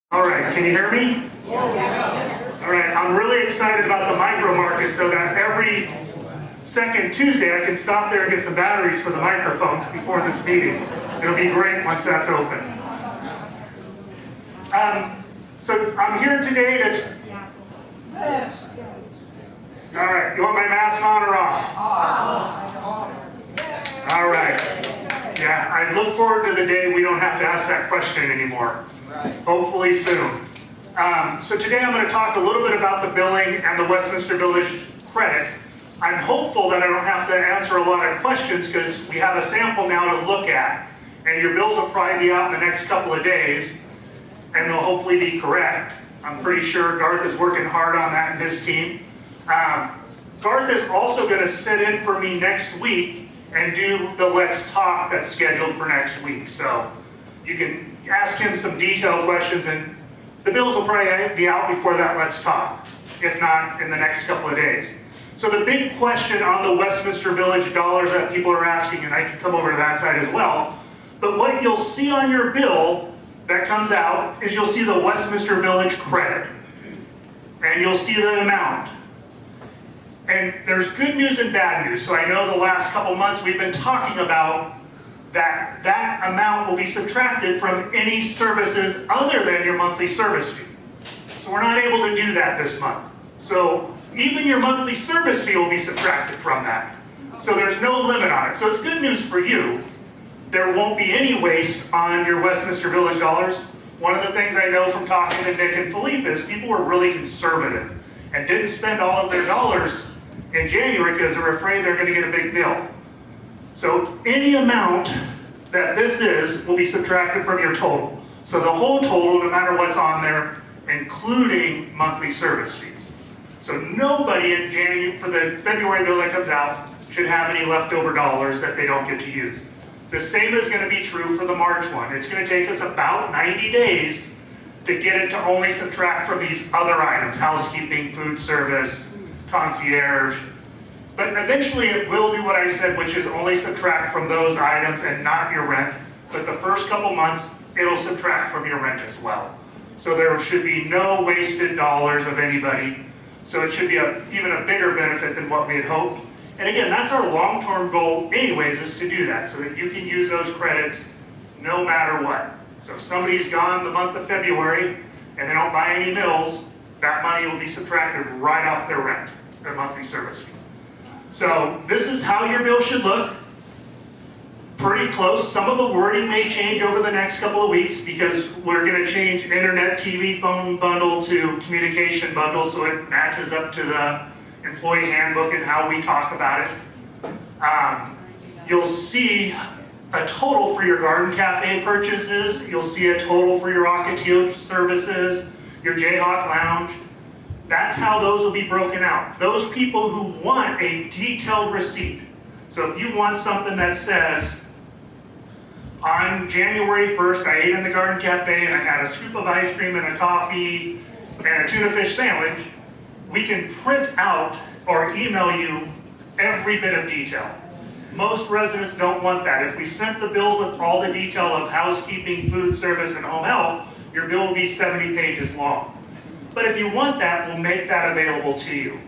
All right, can you hear me? All right, I'm really excited about the micro market so that every second Tuesday I can stop there and get some batteries for the microphones before this meeting. It'll be great once that's open. So I'm here today to... All right, you want my mask on or off? All right. Yeah, I look forward to the day we don't have to ask that question anymore. Hopefully soon. So today I'm going to talk a little bit about the billing and the Westminster Village credit. I'm hopeful that I don't have to answer a lot of questions because we have a sample now to look at. And your bills will probably be out in the next couple of days, and they'll hopefully be correct. I'm pretty sure Garth is working hard on that and his team. Garth is also going to sit in for me next week and do the Let's Talk that's scheduled for next week. So you can ask him some detailed questions, and the bills will probably be out before that Let's Talk, if not in the next couple of days. So the big question on the Westminster Village dollars that people are asking, and I can come over to that side as well, but what you'll see on your bill that comes out is you'll see the Westminster Village credit, and you'll see the amount. And there's good news and bad news. So I know the last couple months we've been talking about that amount will be subtracted from any services other than your monthly service fee. So we're not able to do that this month. So even your monthly service fee will be subtracted from that. So there's no limit on it. So it's good news for you. There won't be any waste on your Westminster Village dollars. One of the things I know from talking to Nick and Philippe is people were really conservative and didn't spend all of their dollars in January because they're afraid they're going to get a big bill. So any amount that this is will be subtracted from your total. So the whole total, no matter what's on there, including monthly service fees. So nobody in January, for the February bill that comes out, should have any leftover dollars that they don't get to use. The same is going to be true for the March one. It's going to take us about 90 days to get it to only subtract from these other items, housekeeping, food service, concierge. But eventually it will do what I said, which is only subtract from those items and not your rent. But the first couple months, it'll subtract from your rent as well. So there should be no wasted dollars of anybody. So it should be even a bigger benefit than what we had hoped. And again, that's our long-term goal anyways, is to do that so that you can use those credits no matter what. So if somebody's gone the month of February and they don't buy any meals, that money will be subtracted right off their rent, their monthly service fee. So this is how your bill should look. Pretty close. Some of the wording may change over the next couple of weeks because we're going to change internet, TV, phone bundle to communication bundle so it matches up to the employee handbook and how we talk about it. You'll see a total for your Garden Cafe purchases. You'll see a total for your Ocotillo services, your Jayhawk Lounge. That's how those will be broken out. Those people who want a detailed receipt. So if you want something that says, on January 1st, I ate in the Garden Cafe and I had a scoop of ice cream and a coffee and a tuna fish sandwich, we can print out or email you every bit of detail. Most residents don't want that. If we sent the bills with all the detail of housekeeping, food service, and home health, your bill will be 70 pages long. But if you want that, we'll make that available to you.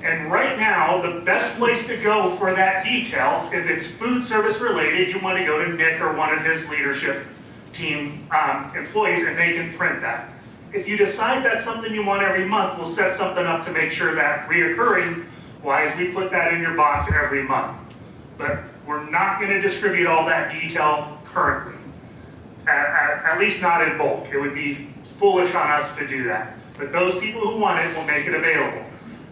And right now, the best place to go for that detail, if it's food service related, you want to go to Nick or one of his leadership team employees, and they can print that. If you decide that's something you want every month, we'll set something up to make sure that reoccurring wise, we put that in your box every month. But we're not going to distribute all that detail currently, at least not in bulk. It would be foolish on us to do that. But those people who want it will make it available.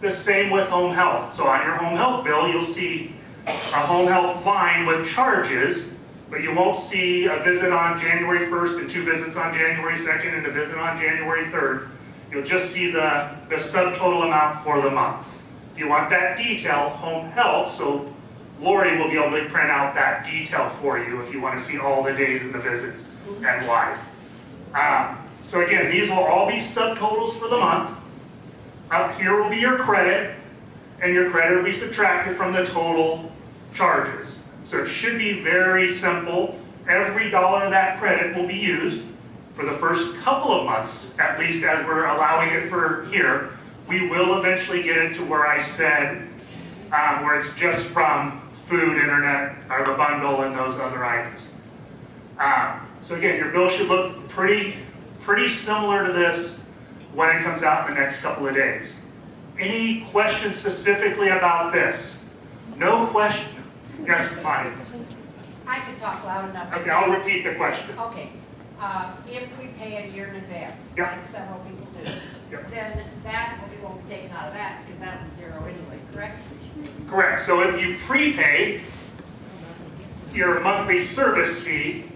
The same with home health. So on your home health bill, you'll see a home health line with charges, but you won't see a visit on January 1st and 2 visits on January 2nd and a visit on January 3rd. You'll just see the subtotal amount for the month. If you want that detail, home health, so Lori will be able to print out that detail for you if you want to see all the days and the visits and why. So again, these will all be subtotals for the month. Up here will be your credit, and your credit will be subtracted from the total charges. So it should be very simple. Every dollar of that credit will be used for the first couple of months, at least as we're allowing it for here. We will eventually get into where I said, where it's just from food, internet, or the bundle and those other items. So again, your bill should look pretty similar to this when it comes out in the next couple of days. Any questions specifically about this? No question? Yes, Bonnie? I can talk loud enough. Okay, I'll repeat the question. Okay, if we pay a year in advance, Yep. like several people do, Yep. then that won't be taken out of that, because that was zero anyway, correct? Correct. So if you prepay your monthly service fee,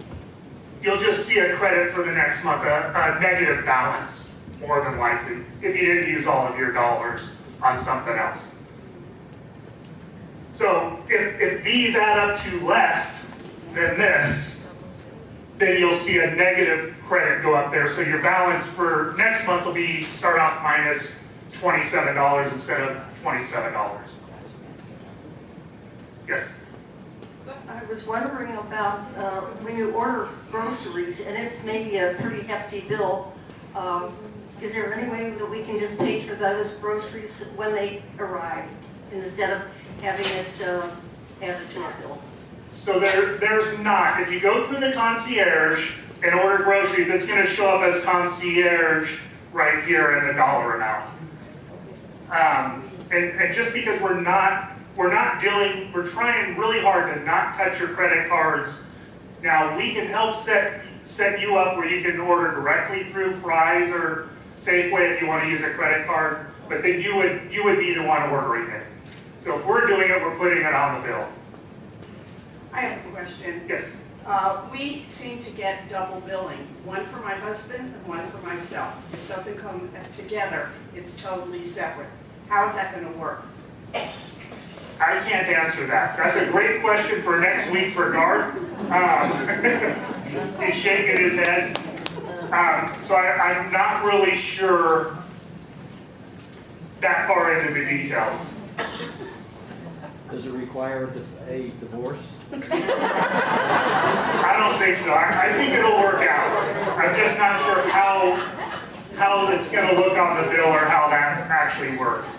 you'll just see a credit for the next month, a negative balance, more than likely, if you didn't use all of your dollars on something else. So if these add up to less than this, then you'll see a negative credit go up there. So your balance for next month will be, start off minus $27 instead of $27. Yes? I was wondering about when you order groceries, and it's maybe a pretty hefty bill, is there any way that we can just pay for those groceries when they arrive, instead of having it added to our bill? So there's not. If you go through the concierge and order groceries, it's going to show up as concierge right here in the dollar amount. And just because we're trying really hard to not touch your credit cards. Now, we can help set you up where you can order directly through Fry's or Safeway if you want to use a credit card, but then you would be the one ordering it. So if we're doing it, we're putting it on the bill. I have a question. Yes. We seem to get double billing, one for my husband and one for myself. It doesn't come together, it's totally separate. How is that going to work? I can't answer that. That's a great question for next week for Garth. He's shaking his head. So I'm not really sure that far into the details. Does it require a divorce? I don't think so. I think it'll work out. I'm just not sure how it's going to look on the bill or how that actually works.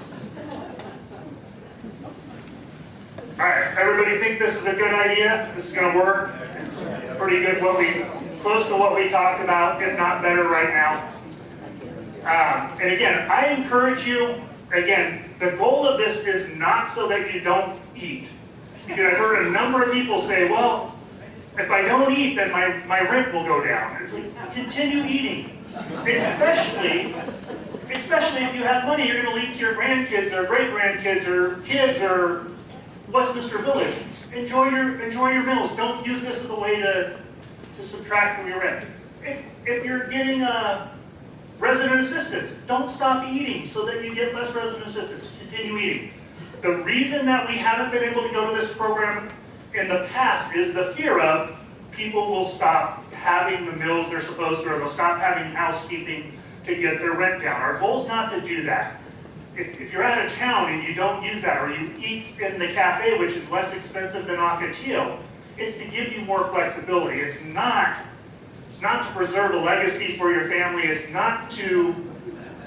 All right, everybody think this is a good idea? This is going to work? It's pretty good, close to what we talked about, if not better right now. And again, I encourage you, again, the goal of this is not so that you don't eat. Because I've heard a number of people say, well, if I don't eat, then my rent will go down. It's like, continue eating. Especially if you have money you're going to leave to your grandkids or great-grandkids or kids or Westminster Village. Enjoy your meals. Don't use this as a way to subtract from your rent. If you're getting resident assistance, don't stop eating so that you get less resident assistance. Continue eating. The reason that we haven't been able to go to this program in the past is the fear of people will stop having the meals they're supposed to, or they'll stop having housekeeping to get their rent down. Our goal is not to do that. If you're out of town and you don't use that, or you eat in the cafe, which is less expensive than Ocotillo, it's to give you more flexibility. It's not to preserve a legacy for your family. It's not to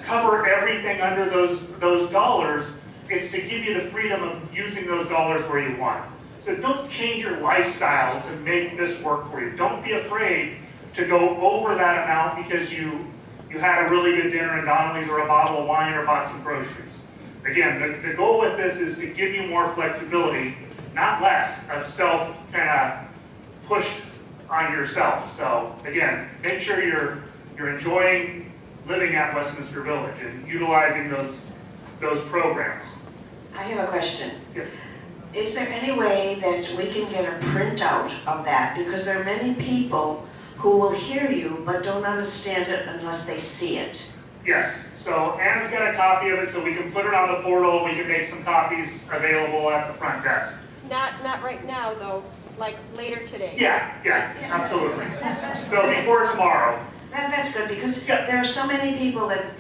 cover everything under those dollars. It's to give you the freedom of using those dollars where you want. So don't change your lifestyle to make this work for you. Don't be afraid to go over that amount because you had a really good dinner in Donnelly's or a bottle of wine or bought some groceries. Again, the goal with this is to give you more flexibility, not less of self kind of pushed on yourself. So again, make sure you're enjoying living at Westminster Village and utilizing those programs. I have a question. Yes. Is there any way that we can get a printout of that? Because there are many people who will hear you but don't understand it unless they see it. Yes. So Anna's got a copy of it, so we can put it on the portal. We can make some copies available at the front desk. Not right now, though, like later today. Yeah, absolutely. So before tomorrow. That's good, because there are so many people that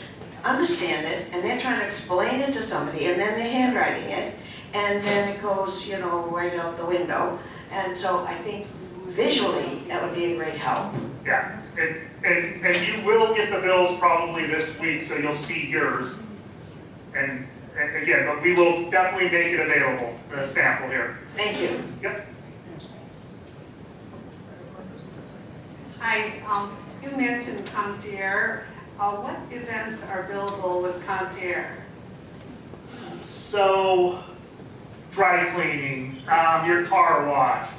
understand it, and they're trying to explain it to somebody, and then they're handwriting it, and then it goes, right out the window. And so I think visually, that would be a great help. Yeah, and you will get the bills probably this week, so you'll see yours. And again, but we will definitely make it available, the sample here. Thank you. Yep. Hi, you mentioned concierge. What events are billable with concierge? So, dry cleaning, your car wash,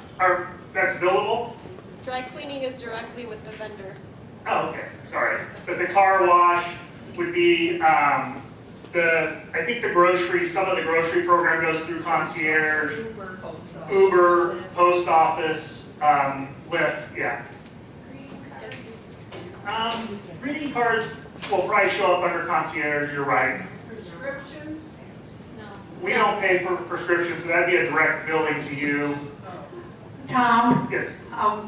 that's billable? Dry cleaning is directly with the vendor. Oh, okay, sorry. But the car wash would be, I think the grocery, some of the grocery program goes through concierge, Uber, post office. Uber, post office, Lyft, yeah. Greeting cards will probably show up under concierge, you're right. Prescriptions? No. We don't pay for prescriptions, so that'd be a direct billing to you. Tom, Yes.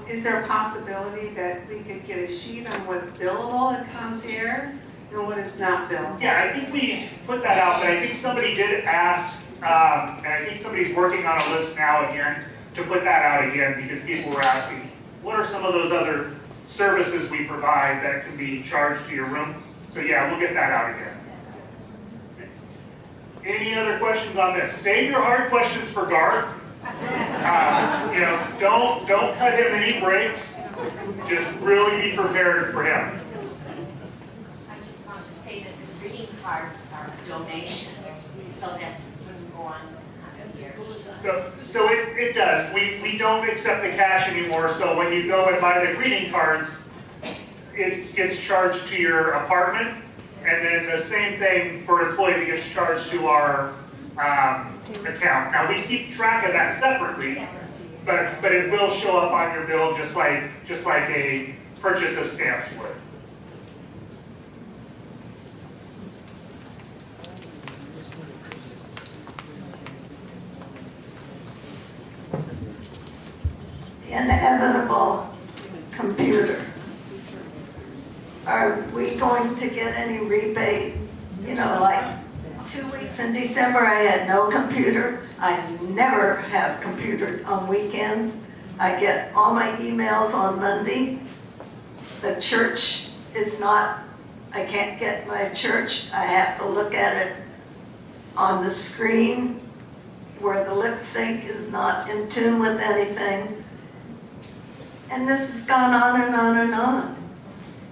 is there a possibility that we could get a sheet on what's billable at concierge and what is not billable? Yeah, I think we put that out, but I think somebody did ask, and I think somebody's working on a list now again to put that out again because people were asking, what are some of those other services we provide that can be charged to your room? So yeah, we'll get that out again. Any other questions on this? Save your hard questions for Garth. Don't cut him any breaks. Just really be prepared for him. I just wanted to say that the greeting cards are a donation, so that's wouldn't go on concierge. So it does. We don't accept the cash anymore, so when you go and buy the greeting cards, it gets charged to your apartment, and then the same thing for employees, it gets charged to our account. Now, we keep track of that separately, but it will show up on your bill just like a purchase of stamps would. The inevitable computer. Are we going to get any rebate? You know, like 2 weeks in December, I had no computer. I never have computers on weekends. I get all my emails on Monday. The church is not, I can't get my church. I have to look at it on the screen where the lip sync is not in tune with anything. And this has gone on and on and on.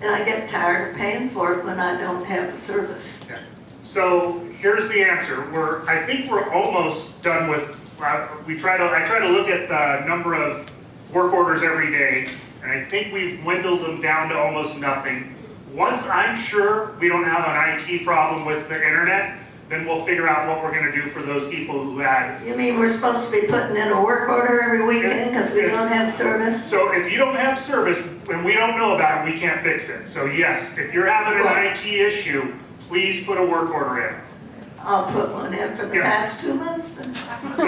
And I get tired of paying for it when I don't have the service. Yeah. So here's the answer. I think we're almost done with. I try to look at the number of work orders every day, and I think we've dwindled them down to almost nothing. Once I'm sure we don't have an IT problem with the internet, then we'll figure out what we're going to do for those people who had. You mean we're supposed to be putting in a work order every weekend because we don't have service? So if you don't have service and we don't know about it, we can't fix it. So yes, if you're having an IT issue, please put a work order in. I'll put one in for the Yeah. past 2 months then. So,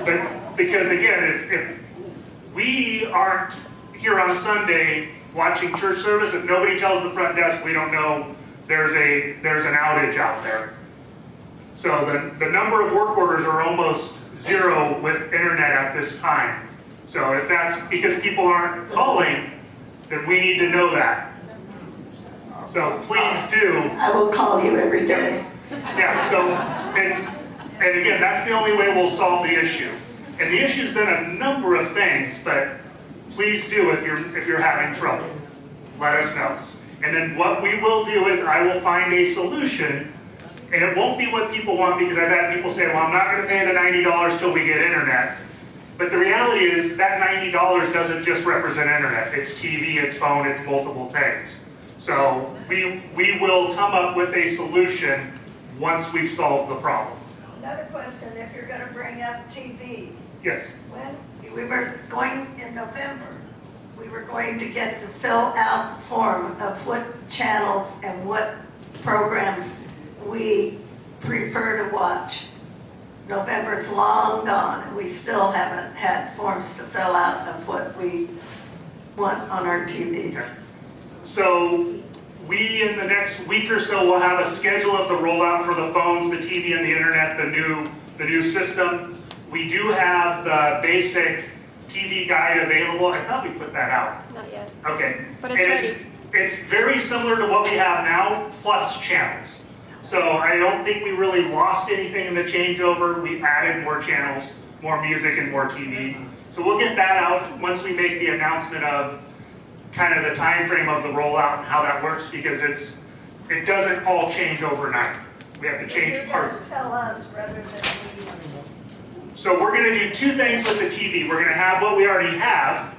but because again, if we aren't here on Sunday watching church service, if nobody tells the front desk, we don't know there's an outage out there. So the number of work orders are almost zero with internet at this time. So if that's because people aren't calling, then we need to know that. So please do. I will call you every day. Yeah, so, and again, that's the only way we'll solve the issue. And the issue's been a number of things, but please do if you're having trouble. Let us know. And then what we will do is I will find a solution, and it won't be what people want because I've had people say, well, I'm not gonna pay the $90 till we get internet. But the reality is that $90 doesn't just represent internet. It's TV, it's phone, it's multiple things. So we will come up with a solution once we've solved the problem. Another question, if you're going to bring up TV, Yes. when we were going in November, we were going to get to fill out the form of what channels and what programs we prefer to watch. November's long gone, and we still haven't had forms to fill out of what we want on our TVs. So we, in the next week or so, will have a schedule of the rollout for the phones, the TV, and the internet, the new system. We do have the basic TV guide available. I thought we put that out. Not yet. Okay. But it's And ready. it's very similar to what we have now, plus channels. So I don't think we really lost anything in the changeover. We added more channels, more music, and more TV. So we'll get that out once we make the announcement of kind of the time frame of the rollout and how that works, because it doesn't all change overnight. We have to change parts. You're gonna tell us rather than we. So we're going to do two things with the TV. We're going to have what we already have,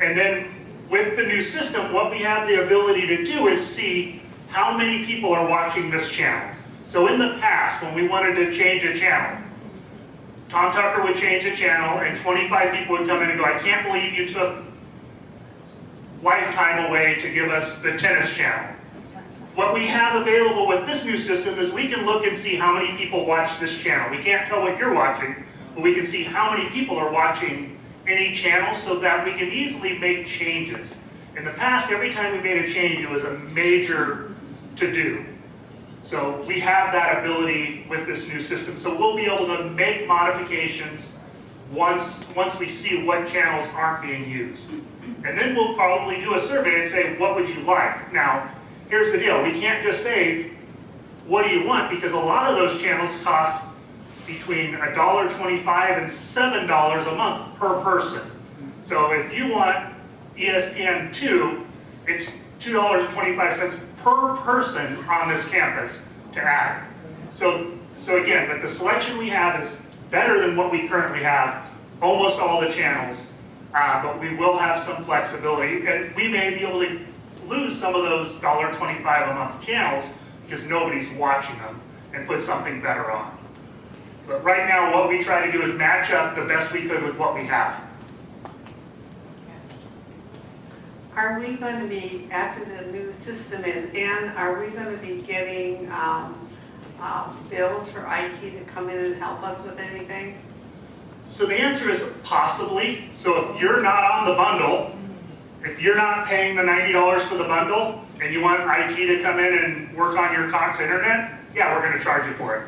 and then with the new system, what we have the ability to do is see how many people are watching this channel. So in the past, when we wanted to change a channel, Tom Tucker would change a channel, and 25 people would come in and go, I can't believe you took Lifetime away to give us the tennis channel. What we have available with this new system is we can look and see how many people watch this channel. We can't tell what you're watching, but we can see how many people are watching any channel so that we can easily make changes. In the past, every time we made a change, it was a major to-do. So we have that ability with this new system. So we'll be able to make modifications once we see what channels aren't being used. And then we'll probably do a survey and say, what would you like? Now, here's the deal. We can't just say, what do you want? Because a lot of those channels cost between $1.25 and $7 a month per person. So if you want ESPN2, it's $2.25 per person on this campus to add. So again, but the selection we have is better than what we currently have, almost all the channels, but we will have some flexibility, and we may be able to lose some of those $1.25 a month channels because nobody's watching them, and put something better on. But right now, what we try to do is match up the best we could with what we have. Are we going to be, after the new system is in, are we going to be getting bills for IT to come in and help us with anything? So the answer is possibly. So if you're not on the bundle, if you're not paying the $90 for the bundle, and you want IT to come in and work on your Cox internet, yeah, we're going to charge you for it.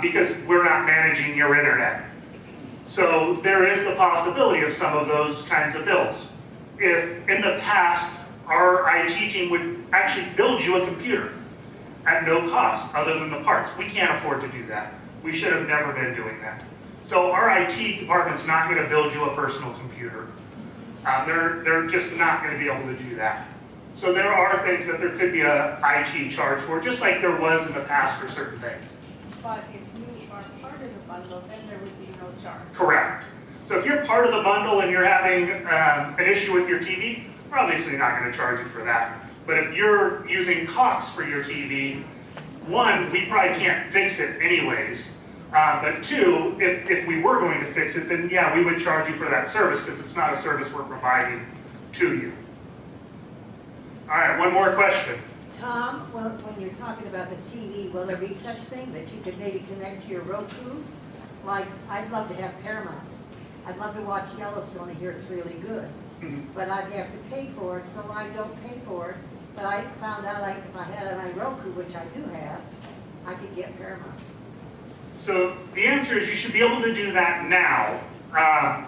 Because we're not managing your internet. So there is the possibility of some of those kinds of bills. If in the past, our IT team would actually build you a computer at no cost other than the parts. We can't afford to do that. We should have never been doing that. So our IT department's not going to build you a personal computer. They're just not going to be able to do that. So there are things that there could be a IT charge for, just like there was in the past for certain things. But if you are part of the bundle, then there would be no charge. Correct. So if you're part of the bundle and you're having an issue with your TV, we're obviously not going to charge you for that. But if you're using Cox for your TV, one, we probably can't fix it anyways. But two, if we were going to fix it, then yeah, we would charge you for that service because it's not a service we're providing to you. All right, one more question. Tom, well, when you're talking about the TV, will there be such thing that you could maybe connect to your Roku? Like, I'd love to have Paramount. I'd love to watch Yellowstone and hear it's really good. But I'd have to pay for it, so I don't pay for it. But I found out, like, if I had it on my Roku, which I do have, I could get Paramount. So the answer is you should be able to do that now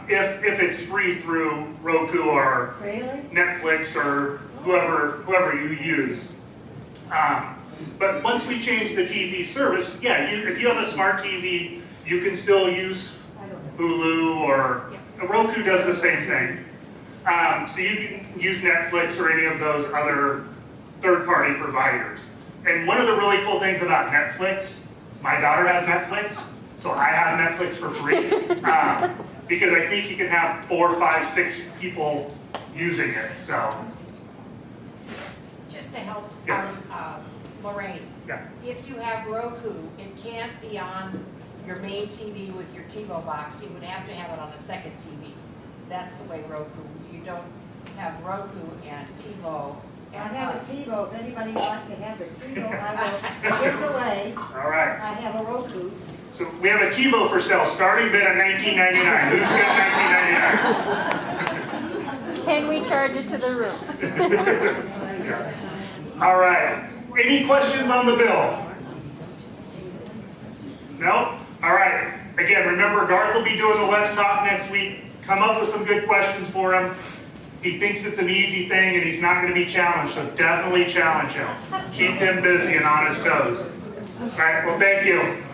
if it's free through Roku or Really? Netflix or whoever you use. But once we change the TV service, yeah, if you have a smart TV, you can still use I don't know. Hulu, or Roku does the same thing. So you can use Netflix or any of those other third-party providers. And one of the really cool things about Netflix, my daughter has Netflix, so I have Netflix for free. Because I think you can have 4, 5, 6 people using it, so. Just to help Yes. Lorraine. Yeah. If you have Roku, it can't be on your main TV with your TiVo box. You would have to have it on a second TV. That's the way Roku. You don't have Roku and TiVo. I have a TiVo. If anybody would like to have the TiVo, I will give it away. All right. I have a Roku. So we have a TiVo for sale, starting bid at $19.99. Who's got $19.99? Can we charge it to the room? All right. Any questions on the bill? No? All right. Again, remember, Garth will be doing the Let's Talk next week. Come up with some good questions for him. He thinks it's an easy thing and he's not going to be challenged, so definitely challenge him. Keep him busy and on his toes. All right, well, thank you.